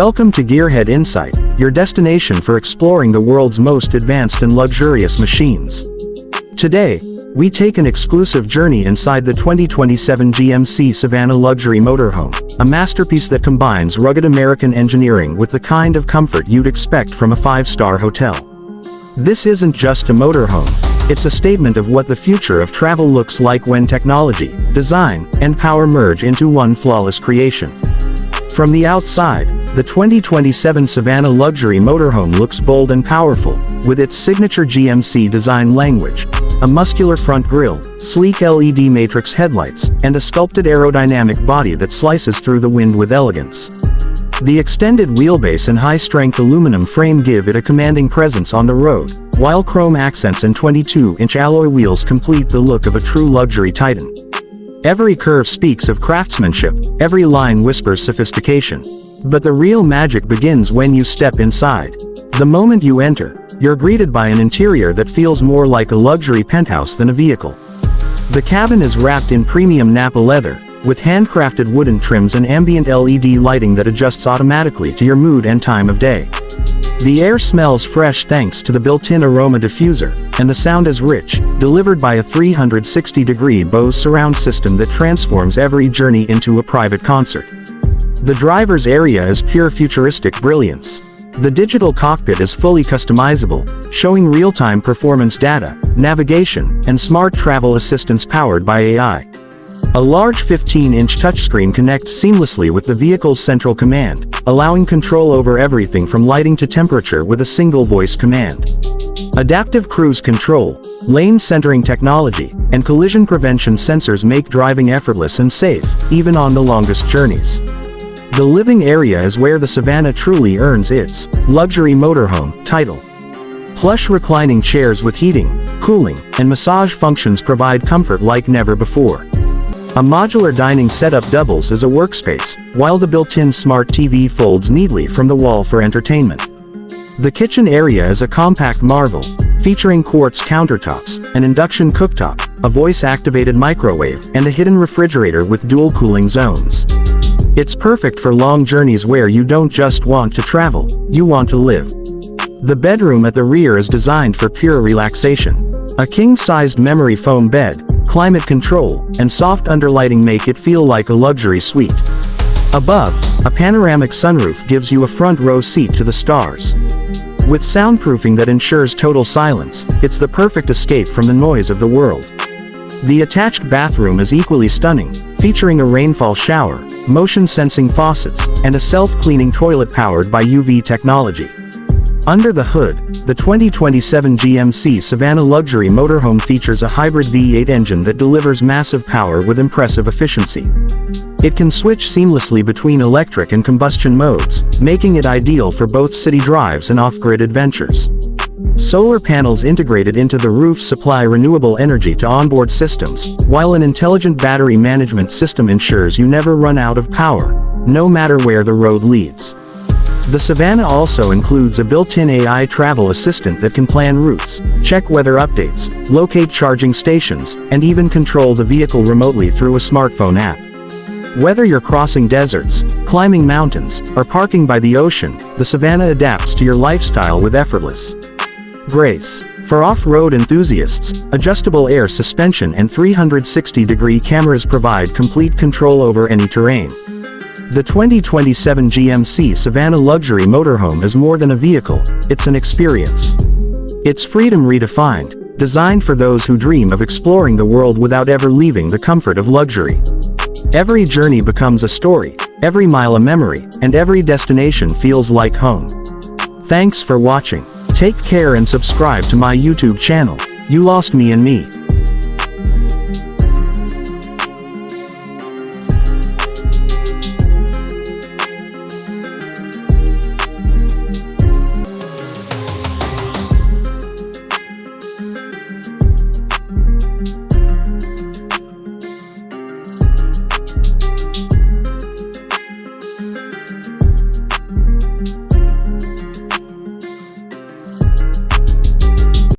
Welcome to GearHead Insight, your destination for exploring the world's most advanced and luxurious machines. Today, we take an exclusive journey inside the 2027 GMC Savana Luxury Motorhome, a masterpiece that combines rugged American engineering with the kind of comfort you'd expect from a five-star hotel. This isn't just a motorhome, it's a statement of what the future of travel looks like when technology, design, and power merge into one flawless creation. From the outside, the 2027 Savana Luxury Motorhome looks bold and powerful, with its signature GMC design language, a muscular front grille, sleek LED matrix headlights, and a sculpted aerodynamic body that slices through the wind with elegance. The extended wheelbase and high-strength aluminum frame give it a commanding presence on the road, while chrome accents and 22-inch alloy wheels complete the look of a true luxury titan. Every curve speaks of craftsmanship, every line whispers sophistication. But the real magic begins when you step inside. The moment you enter, you're greeted by an interior that feels more like a luxury penthouse than a vehicle. The cabin is wrapped in premium Napa leather, with handcrafted wooden trims and ambient LED lighting that adjusts automatically to your mood and time of day. The air smells fresh thanks to the built-in aroma diffuser, and the sound is rich, delivered by a 360-degree Bose surround system that transforms every journey into a private concert. The driver's area is pure futuristic brilliance. The digital cockpit is fully customizable, showing real-time performance data, navigation, and smart travel assistance powered by AI. A large 15-inch touchscreen connects seamlessly with the vehicle's central command, allowing control over everything from lighting to temperature with a single voice command. Adaptive cruise control, lane centering technology, and collision prevention sensors make driving effortless and safe, even on the longest journeys. The living area is where the Savana truly earns its luxury motorhome title. Plush reclining chairs with heating, cooling, and massage functions provide comfort like never before. A modular dining setup doubles as a workspace, while the built-in smart TV folds neatly from the wall for entertainment. The kitchen area is a compact marvel, featuring quartz countertops, an induction cooktop, a voice-activated microwave, and a hidden refrigerator with dual cooling zones. It's perfect for long journeys where you don't just want to travel, you want to live. The bedroom at the rear is designed for pure relaxation. A king-sized memory foam bed, climate control, and soft underlighting make it feel like a luxury suite. Above, a panoramic sunroof gives you a front row seat to the stars. With soundproofing that ensures total silence, it's the perfect escape from the noise of the world. The attached bathroom is equally stunning, featuring a rainfall shower, motion-sensing faucets, and a self-cleaning toilet powered by UV technology. Under the hood, the 2027 GMC Savana Luxury Motorhome features a hybrid V8 engine that delivers massive power with impressive efficiency. It can switch seamlessly between electric and combustion modes, making it ideal for both city drives and off-grid adventures. Solar panels integrated into the roof supply renewable energy to onboard systems, while an intelligent battery management system ensures you never run out of power, no matter where the road leads. The Savana also includes a built-in AI travel assistant that can plan routes, check weather updates, locate charging stations, and even control the vehicle remotely through a smartphone app. Whether you're crossing deserts, climbing mountains, or parking by the ocean, the Savana adapts to your lifestyle with effortless grace. For off-road enthusiasts, adjustable air suspension and 360-degree cameras provide complete control over any terrain. The 2027 GMC Savana Luxury Motorhome is more than a vehicle, it's an experience. It's freedom redefined, designed for those who dream of exploring the world without ever leaving the comfort of luxury. Every journey becomes a story, every mile a memory, and every destination feels like home. Thanks for watching. Take care and subscribe to my YouTube channel. You lost me and me.